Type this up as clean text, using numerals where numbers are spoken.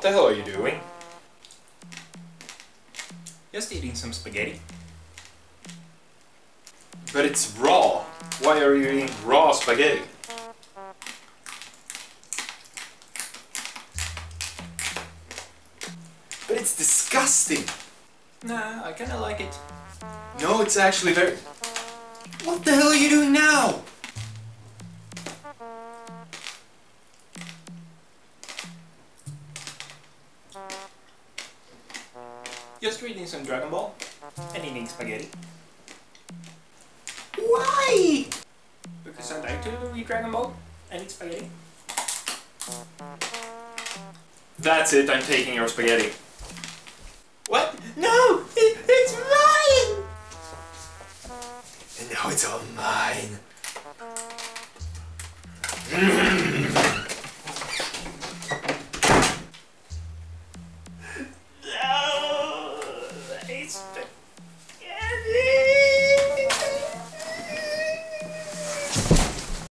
the hell are you doing? Just eating some spaghetti. But it's raw. Why are you eating raw spaghetti? But it's disgusting! Nah, I kinda like it. No, it's actually very... What the hell are you doing now? Just reading some Dragon Ball and eating spaghetti. Why? Because I like to read Dragon Ball and eat spaghetti. That's it, I'm taking your spaghetti. What? No! It's mine! And now it's all mine.